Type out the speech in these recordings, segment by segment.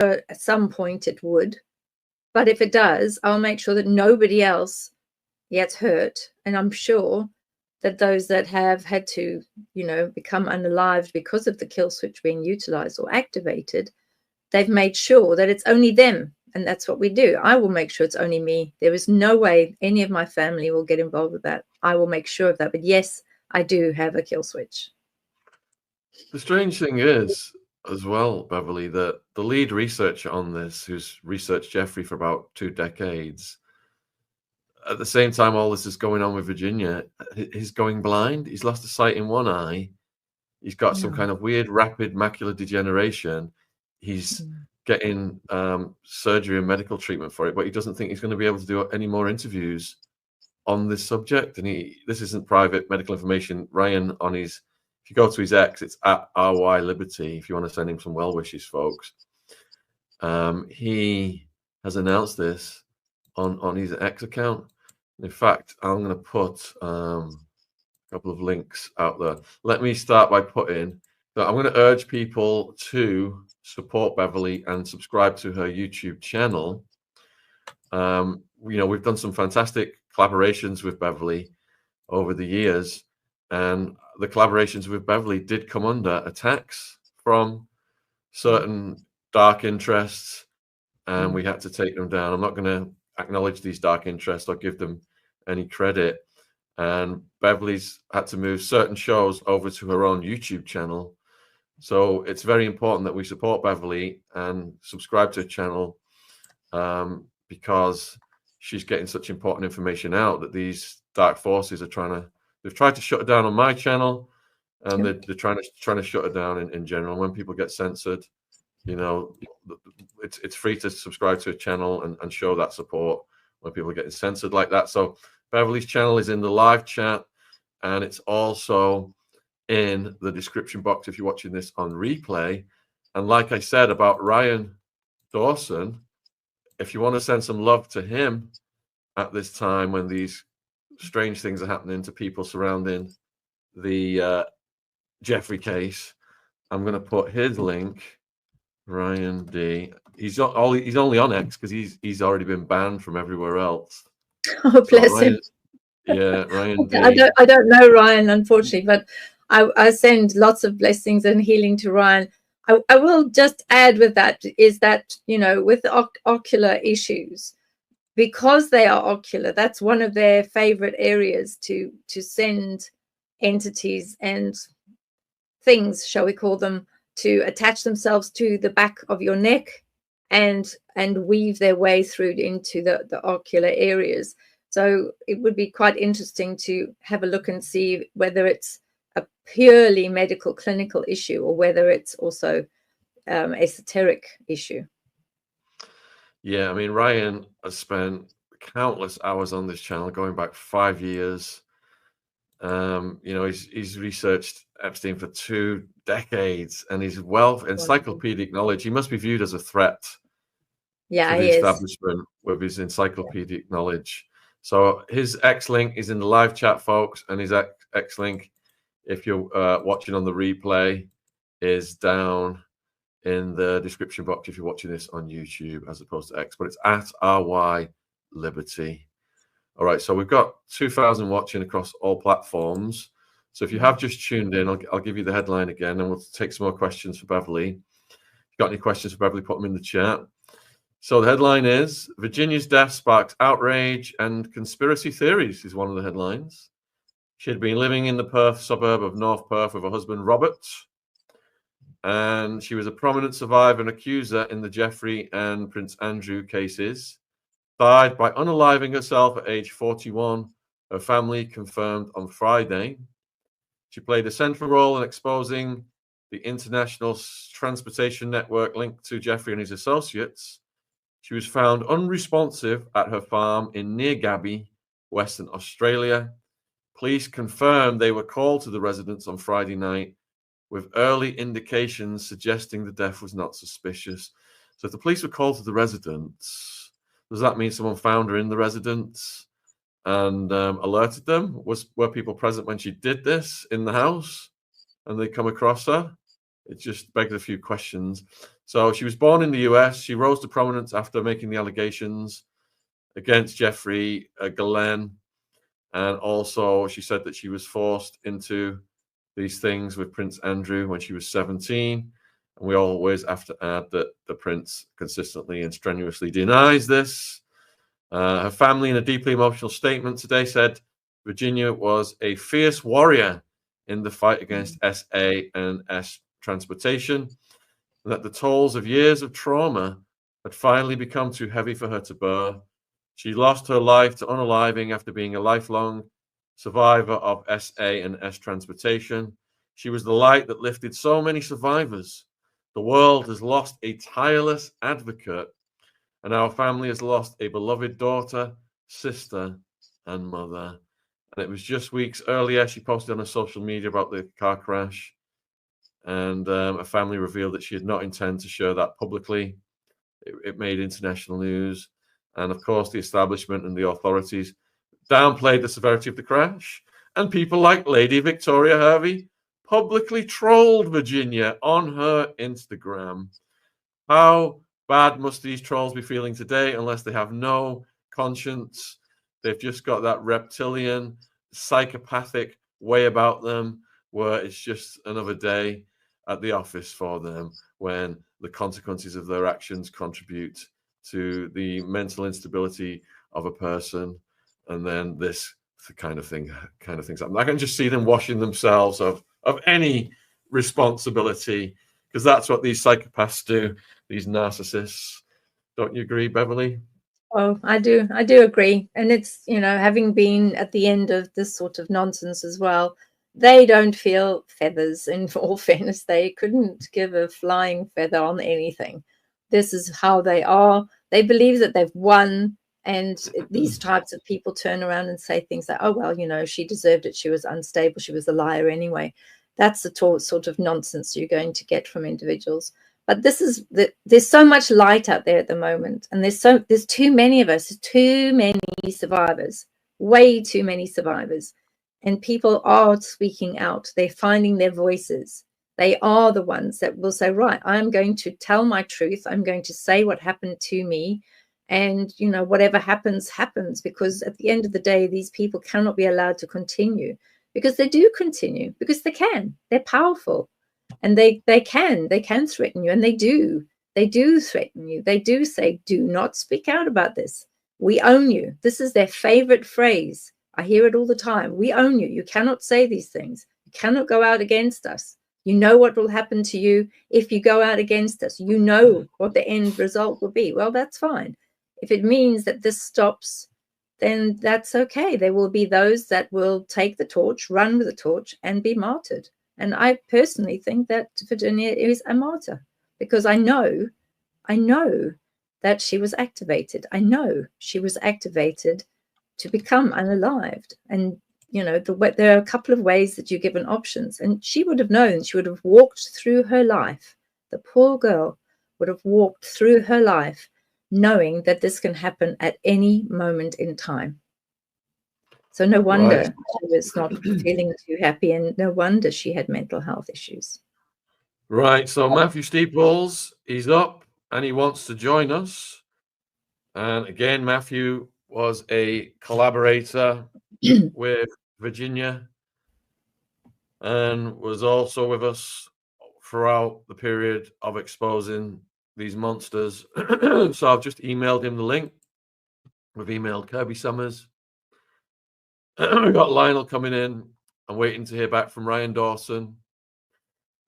at some point it would. But if it does, I'll make sure that nobody else gets hurt. And I'm sure that those that have had to, you know, become unalived because of the kill switch being utilized or activated, they've made sure that it's only them. And that's what we do. I will make sure it's only me. There is no way any of my family will get involved with that. I will make sure of that. But yes, I do have a kill switch. The strange thing is, as well, Beverly, that the lead researcher on this, who's researched Jeffrey for about 2 decades, at the same time all this is going on with Virginia, he's going blind. He's lost a sight in one eye. He's got some kind of weird rapid macular degeneration. He's getting surgery and medical treatment for it, but he doesn't think he's going to be able to do any more interviews on this subject. And this isn't private medical information. Ryan, on his, if you go to his X, it's at RY Liberty, if you want to send him some well wishes, folks. He has announced this on his X account. In fact, I'm going to put a couple of links out there. Let me start by putting that I'm going to urge people to support Beverly and subscribe to her YouTube channel. You know, we've done some fantastic collaborations with Beverly over the years, and the collaborations with Beverly did come under attacks from certain dark interests, and we had to take them down. I'm not going to acknowledge these dark interests or give them any credit. And Beverly's had to move certain shows over to her own YouTube channel. So it's very important that we support Beverly and subscribe to her channel, because she's getting such important information out that these dark forces are they've tried to shut her down on my channel, and they're trying to shut her down in general. When people get censored, you know, it's free to subscribe to a channel and show that support when people are getting censored like that. So Beverly's channel is in the live chat, and it's also in the description box if you're watching this on replay. And like I said about Ryan Dawson, if you want to send some love to him at this time when these strange things are happening to people surrounding the Jeffrey case, I'm going to put his link. Ryan D. He's only on X because he's already been banned from everywhere else. Oh, bless him. Yeah, Ryan D. I don't know Ryan, unfortunately, but I send lots of blessings and healing to Ryan. I will just add with that is that, you know, with ocular issues, because they are ocular, that's one of their favorite areas to send entities and things, shall we call them, to attach themselves to the back of your neck and weave their way through into the ocular areas. So it would be quite interesting to have a look and see whether it's a purely medical clinical issue or whether it's also esoteric issue. Yeah, I mean, Ryan has spent countless hours on this channel going back 5 years. You know, he's researched Epstein for 2 decades, and his wealth, encyclopedic knowledge, he must be viewed as a threat to the establishment with his encyclopedic knowledge. So his X link is in the live chat, folks, and his X link, if you're watching on the replay, is down in the description box if you're watching this on YouTube as opposed to X, but it's at RY Liberty. All right, so we've got 2,000 watching across all platforms. So if you have just tuned in, I'll give you the headline again, and we'll take some more questions for Beverly. If you've got any questions for Beverly, put them in the chat. So the headline is, Virginia's death sparked outrage and conspiracy theories, is one of the headlines. She had been living in the Perth suburb of North Perth with her husband, Robert, and she was a prominent survivor and accuser in the Jeffrey and Prince Andrew cases. Died by unaliving herself at age 41, her family confirmed on Friday. She played a central role in exposing the international transportation network linked to Jeffrey and his associates. She was found unresponsive at her farm in Near Gabby, Western Australia. Police confirmed they were called to the residence on Friday night with early indications suggesting the death was not suspicious. So if the police were called to the residence, does that mean someone found her in the residence and alerted them? Were people present when she did this in the house and they come across her? it just begs a few questions. So she was born in the US. She rose to prominence after making the allegations against Jeffrey Ghislaine. And also she said that she was forced into these things with Prince Andrew when she was 17. And we always have to add that the prince consistently and strenuously denies this. Her family, in a deeply emotional statement today, said Virginia was a fierce warrior in the fight against SA and S transportation, and that the tolls of years of trauma had finally become too heavy for her to bear. She lost her life to unaliving after being a lifelong survivor of SA and S transportation. She was the light that lifted so many survivors. The world has lost a tireless advocate, and our family has lost a beloved daughter, sister, and mother. And it was just weeks earlier, she posted on her social media about the car crash, and her family revealed that she had not intended to share that publicly. It made international news. And of course, the establishment and the authorities downplayed the severity of the crash. And people like Lady Victoria Hervey publicly trolled Virginia on her Instagram. How bad must these trolls be feeling today, unless they have no conscience? They've just got that reptilian, psychopathic way about them, where it's just another day at the office for them, when the consequences of their actions contribute to the mental instability of a person, and then this kind of things happen. I can just see them washing themselves of any responsibility, because that's what these psychopaths do, these narcissists. Don't you agree, Beverly? Oh, I do agree. And it's, having been at the end of this sort of nonsense as well, they don't feel feathers. In all fairness, they couldn't give a flying feather on anything. This is how they are. They believe that they've won. And these types of people turn around and say things like, oh, well, she deserved it. She was unstable. She was a liar anyway. That's the sort of nonsense you're going to get from individuals. But there's so much light out there at the moment, and there's too many of us, too many survivors, way too many survivors, and people are speaking out. They're finding their voices. They are the ones that will say, right, I'm going to tell my truth. I'm going to say what happened to me, and whatever happens, happens. Because at the end of the day, these people cannot be allowed to continue, because they do continue, because they can. They're powerful. And they can threaten you, and they do threaten you. They do say, do not speak out about this. We own you. This is their favorite phrase. I hear it all the time. We own you. You cannot say these things. You cannot go out against us. You know what will happen to you if you go out against us. You know what the end result will be. Well, that's fine. If it means that this stops, then that's okay. There will be those that will take the torch, run with the torch, and be martyred. And I personally think that Virginia is a martyr, because I know that she was activated. I know she was activated to become unalived. And, there are a couple of ways that you're given options. And she would have known. She would have walked through her life. The poor girl would have walked through her life knowing that this can happen at any moment in time. So no wonder she was not feeling too happy, and no wonder she had mental health issues. Right. So Matthew Steeples, he's up and he wants to join us. And again, Matthew was a collaborator with Virginia and was also with us throughout the period of exposing these monsters. So I've just emailed him the link. We've emailed Kirby Sommers. We've got Lionel coming in. I'm waiting to hear back from Ryan Dawson.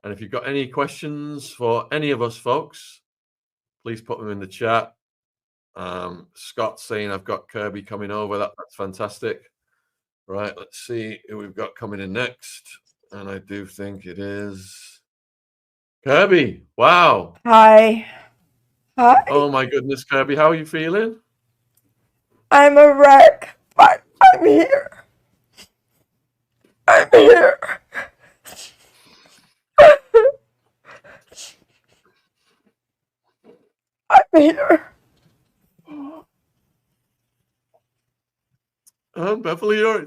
And if you've got any questions for any of us folks, please put them in the chat. Scott's saying I've got Kirby coming over. That's fantastic. Right, let's see who we've got coming in next. And I do think it is Kirby. Wow. Hi. Hi. Oh my goodness, Kirby, how are you feeling? I'm a wreck, but I'm here. I'm here. I'm here. Beverly, you all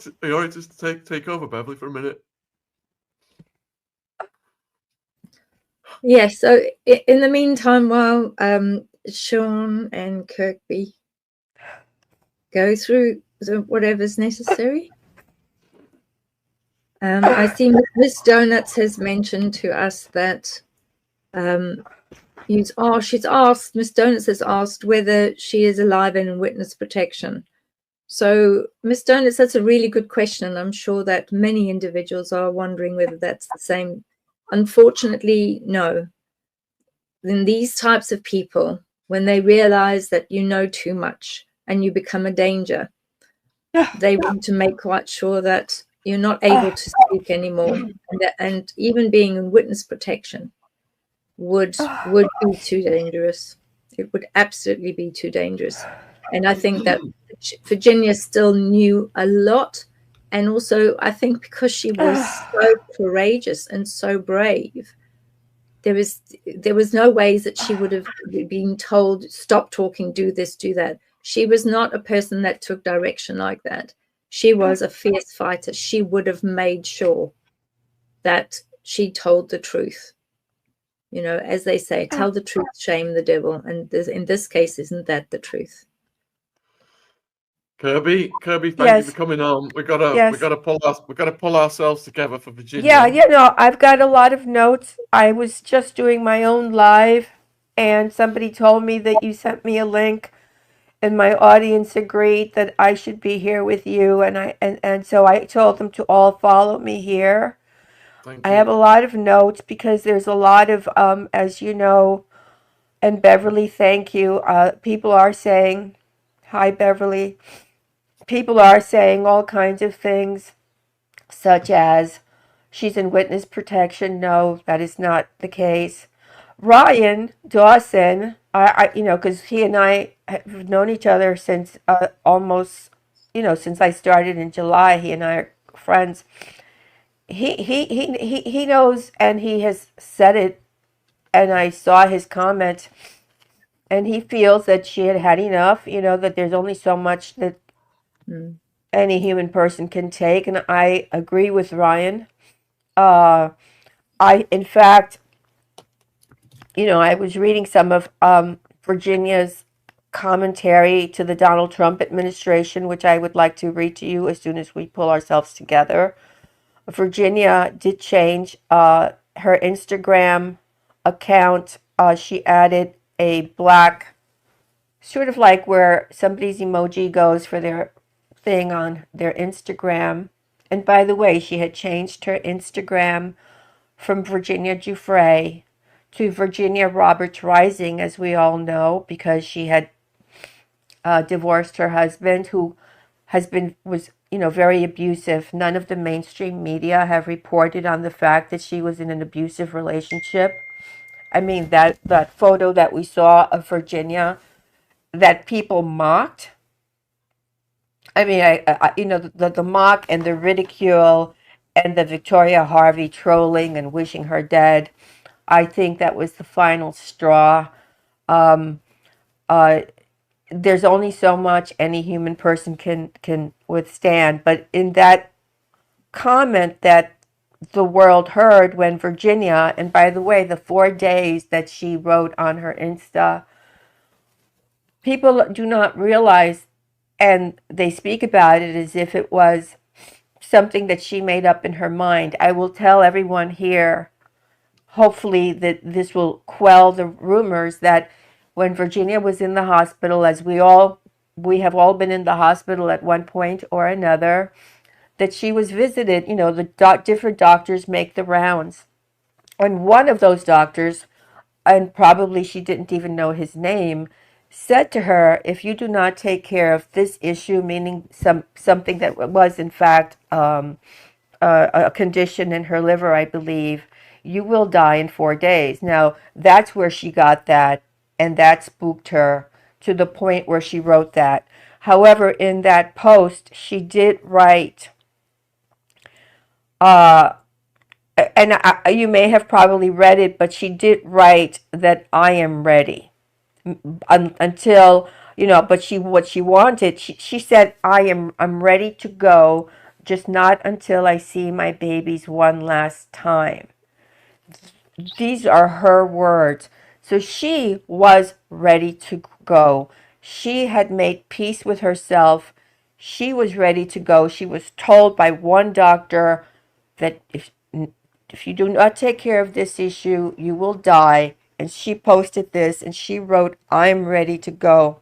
right to take over, Beverly, for a minute? Yes. So in the meantime, while Shaun and Kirby go through whatever's necessary, I see Miss Donuts has mentioned to us that she's asked, Miss Donuts has asked whether she is alive and in witness protection. So, Miss Donuts, that's a really good question. I'm sure that many individuals are wondering whether that's the same. Unfortunately, no. Then these types of people, when they realize that you know too much and you become a danger, they want to make quite sure that you're not able to speak anymore. And even being in witness protection would be too dangerous. It would absolutely be too dangerous. And I think that Virginia still knew a lot. And also, I think because she was so courageous and so brave, there was no ways that she would have been told, stop talking, do this, do that. She was not a person that took direction like that. She was a fierce fighter. She would have made sure that she told the truth. You know, as they say, tell the truth, shame the devil. And in this case, isn't that the truth? Kirby, thank Yes. you for coming on. We gotta pull ourselves together for Virginia. Yeah, I've got a lot of notes. I was just doing my own live, and somebody told me that you sent me a link, and my audience agreed that I should be here with you, and so I told them to all follow me here. Thank I you. have a lot of notes because there's a lot of, as you know, and Beverly, thank you. People are saying, hi, Beverly. People are saying all kinds of things, such as she's in witness protection. No, that is not the case. Ryan Dawson, because he and I have known each other since almost, since I started in July. He and I are friends. He knows, and he has said it, and I saw his comment, and he feels that she had had enough, that there's only so much that any human person can take, and I agree with Ryan. In fact, I was reading some of Virginia's commentary to the Donald Trump administration, which I would like to read to you as soon as we pull ourselves together. Virginia did change her Instagram account. She added a black, sort of like where somebody's emoji goes for their thing on their Instagram. And by the way, she had changed her Instagram from Virginia Giuffre to Virginia Roberts Rising, as we all know, because she had divorced her husband, who was very abusive. None of the mainstream media have reported on the fact that she was in an abusive relationship. I mean, that photo that we saw of Virginia that people mocked. I mean, the mock and the ridicule and the Victoria Harvey trolling and wishing her dead, I think that was the final straw. There's only so much any human person can withstand. But in that comment that the world heard when Virginia, and by the way, the 4 days that she wrote on her Insta, people do not realize, and they speak about it as if it was something that she made up in her mind. I will tell everyone here, hopefully, that this will quell the rumors that when Virginia was in the hospital, as we have all been in the hospital at one point or another, that she was visited. The different doctors make the rounds. And one of those doctors, and probably she didn't even know his name, said to her, if you do not take care of this issue, meaning something that was in fact a condition in her liver, I believe, you will die in 4 days. Now, that's where she got that, and that spooked her to the point where she wrote that. However, in that post, she did write, you may have probably read it, but she did write that I am ready. Until, but what she wanted, she said, I'm ready to go, just not until I see my babies one last time. these are her words. So she was ready to go. She had made peace with herself. She was ready to go. She was told by one doctor that if you do not take care of this issue, you will die. And she posted this and she wrote, "I'm ready to go."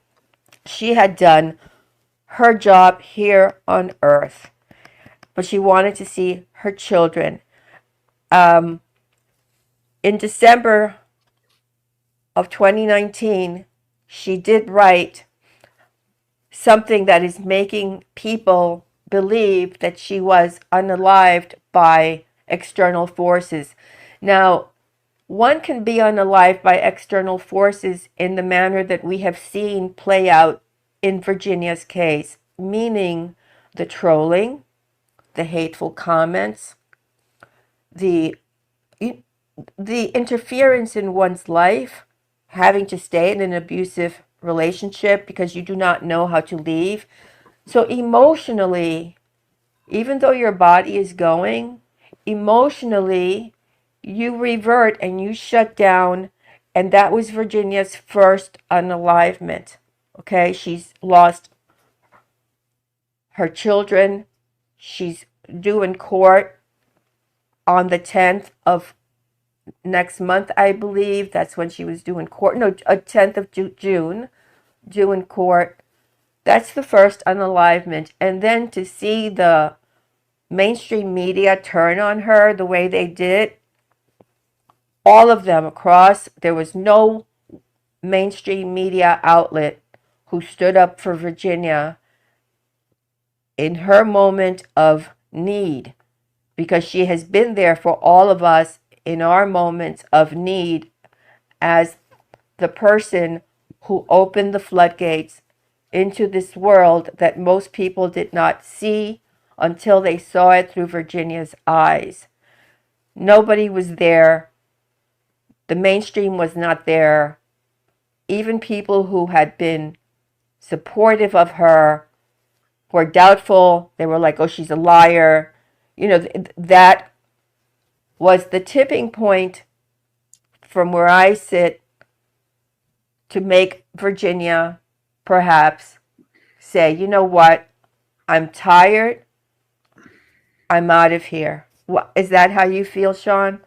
She had done her job here on earth, but she wanted to see her children. In December of 2019, she did write something that is making people believe that she was unalived by external forces. Now, one can be unalived by external forces in the manner that we have seen play out in Virginia's case, meaning the trolling, the hateful comments, the interference in one's life, having to stay in an abusive relationship because you do not know how to leave. So emotionally, even though your body is going, emotionally, you revert and you shut down. And that was Virginia's first unalivement. Okay, she's lost her children. She's due in court on the 10th of next month, I believe. That's when she was due in court. No, 10th of June, due in court. That's the first unalivement. And then to see the mainstream media turn on her the way they did, all of them across, there was no mainstream media outlet who stood up for Virginia in her moment of need, because she has been there for all of us in our moments of need as the person who opened the floodgates into this world that most people did not see until they saw it through Virginia's eyes. Nobody was there. The mainstream was not there. Even people who had been supportive of her were doubtful. They were like, oh, she's a liar. You know, that was the tipping point from where I sit to make Virginia perhaps say, you know what, I'm tired, I'm out of here. Is that how you feel, Shaun?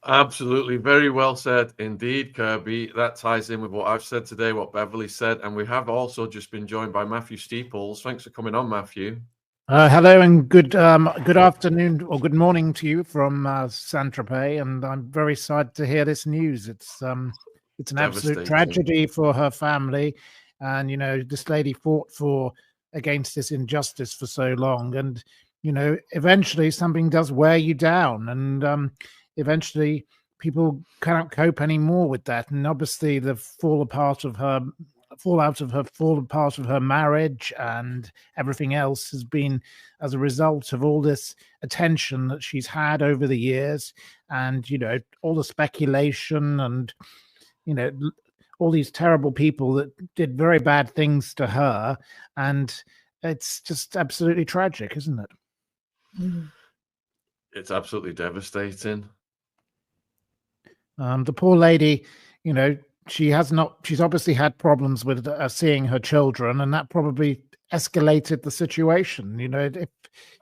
Absolutely. Very well said indeed, Kirby. That ties in with what I've said today, what Beverly said. And we have also just been joined by Matthew Steeples. Thanks for coming on, Matthew. Hello and good afternoon or good morning to you from Saint-Tropez, and I'm very sad to hear this news. It's an absolute tragedy for her family, and you know, this lady fought against this injustice for so long, and you know, eventually something does wear you down, and eventually people cannot cope anymore with that, and obviously the fallout of her marriage and everything else has been as a result of all this attention that she's had over the years, and you know, all the speculation and you know, all these terrible people that did very bad things to her, and it's just absolutely tragic, isn't it? It's absolutely devastating. The poor lady, you know, she's obviously had problems with seeing her children, and that probably escalated the situation. You know, if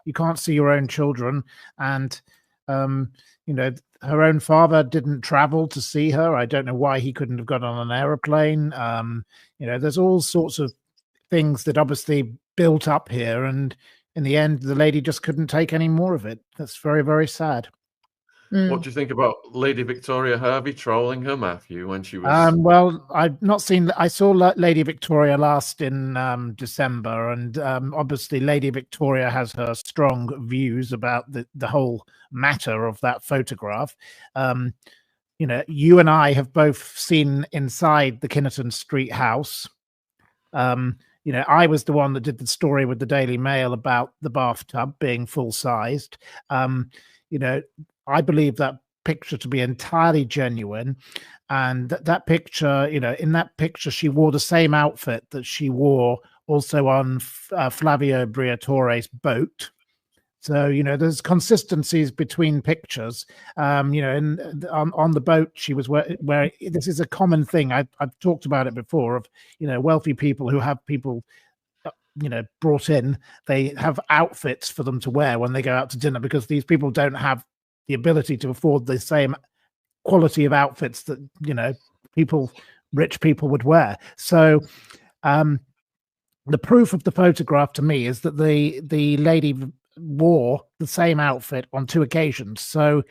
you can't see your own children, and you know, her own father didn't travel to see her. I don't know why he couldn't have got on an aeroplane. You know, there's all sorts of things that obviously built up here, and in the end, the lady just couldn't take any more of it. That's very, very sad. What do you think about Lady Victoria Hervey trolling her, Matthew, when she was? Well, I've not seen. I saw Lady Victoria last in December, and obviously Lady Victoria has her strong views about the whole matter of that photograph. You know, you and I have both seen inside the Kinnerton Street house. You know, I was the one that did the story with the Daily Mail about the bathtub being full-sized. You know, I believe that picture to be entirely genuine, and that picture, you know, in that picture she wore the same outfit that she wore also on Flavio Briatore's boat. So, you know, there's consistencies between pictures. You know, and on the boat she was where this is a common thing. I've talked about it before, of, you know, wealthy people who have people, you know, brought in. They have outfits for them to wear when they go out to dinner, because these people don't have the ability to afford the same quality of outfits that, you know, rich people would wear. So the proof of the photograph to me is that the lady wore the same outfit on 2 occasions. So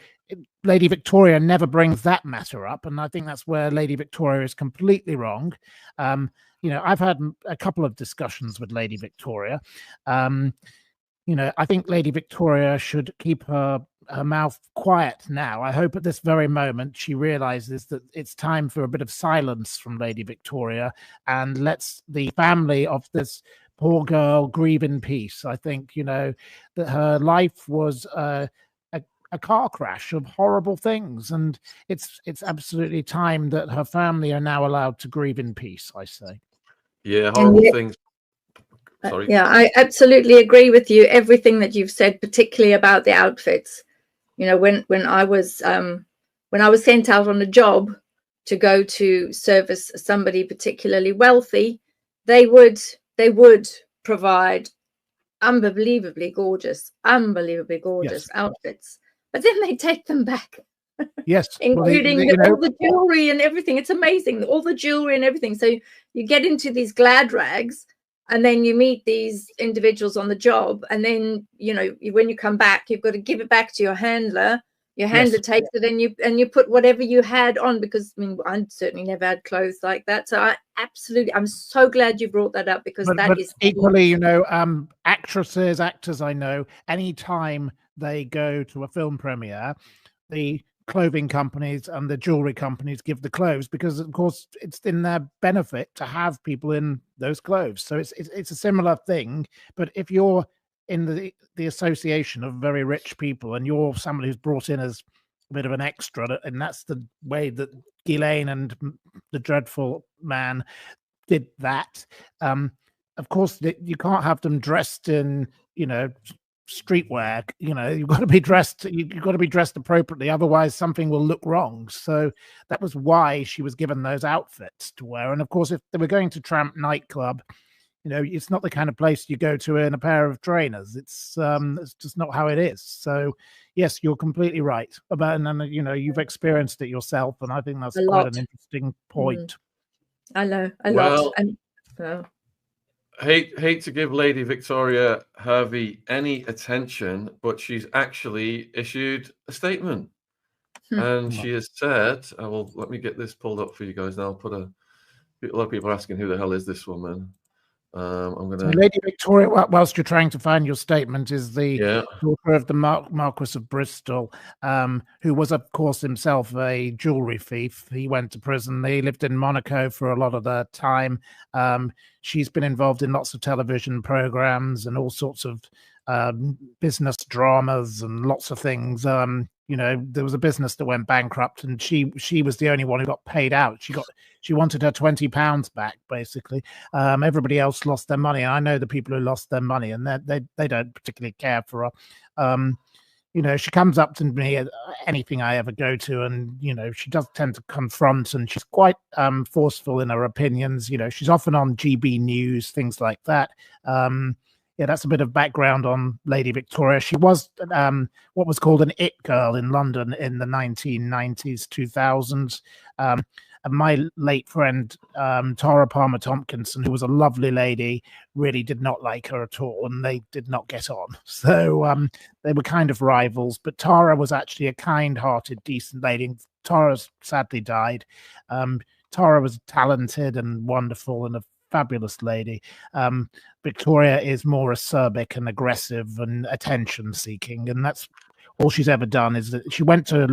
Lady Victoria never brings that matter up, and I think that's where Lady Victoria is completely wrong. You know, I've had a couple of discussions with Lady Victoria. You know, I think Lady Victoria should keep her mouth quiet now. I hope at this very moment she realizes that it's time for a bit of silence from Lady Victoria, and lets the family of this poor girl grieve in peace. I think, you know, that her life was a car crash of horrible things, and it's absolutely time that her family are now allowed to grieve in peace, I say. Yeah, horrible things. Sorry. Yeah, I absolutely agree with you. Everything that you've said, particularly about the outfits. You know, when I was sent out on a job to go to service somebody particularly wealthy, they would provide unbelievably gorgeous Yes. outfits, but then they take them back. Yes, including all the jewelry and everything. It's amazing, all the jewelry and everything. So you get into these glad rags, and then you meet these individuals on the job, and then, you know, when you come back, you've got to give it back to your handler. Your handler takes it, and you put whatever you had on, because I mean, I certainly never had clothes like that. So I'm so glad you brought that up, because that is equally, you know, actors I know, anytime they go to a film premiere, the clothing companies and the jewelry companies give the clothes, because of course it's in their benefit to have people in those clothes. So it's a similar thing. But if you're in the association of very rich people, and you're somebody who's brought in as a bit of an extra, and that's the way that Ghislaine and the dreadful man did that, of course you can't have them dressed in, you know, streetwear. You know, you've got to be dressed appropriately, otherwise something will look wrong. So that was why she was given those outfits to wear. And of course, if they were going to Tramp nightclub, you know, it's not the kind of place you go to in a pair of trainers. It's just not how it is. So yes, you're completely right about, and you know, you've experienced it yourself, and I think that's quite an interesting point. I know a lot. And hate to give Lady Victoria Hervey any attention, but she's actually issued a statement, and she has said, let me get this pulled up for you guys now. I'll put a lot of people are asking, who the hell is this woman? I'm gonna. So Lady Victoria, whilst you're trying to find your statement, is the daughter of the Marquis of Bristol, who was, of course, himself a jewelry thief. He went to prison. He lived in Monaco for a lot of the time. She's been involved in lots of television programs and all sorts of business dramas and lots of things. You know, there was a business that went bankrupt, and she was the only one who got paid out. She wanted her £20 back, basically. Everybody else lost their money. I know the people who lost their money, and they don't particularly care for her. You know, she comes up to me at anything I ever go to, and, you know, she does tend to confront, and she's quite forceful in her opinions. You know, she's often on GB News, things like that. Yeah, that's a bit of background on Lady Victoria. She was what was called an it girl in London in the 1990s, 2000s. And my late friend, Tara Palmer Tompkinson, who was a lovely lady, really did not like her at all, and they did not get on. So they were kind of rivals, but Tara was actually a kind-hearted, decent lady. Tara sadly died. Tara was talented and wonderful and a fabulous lady. Victoria is more acerbic and aggressive and attention seeking, and that's all she's ever done. Is that she went to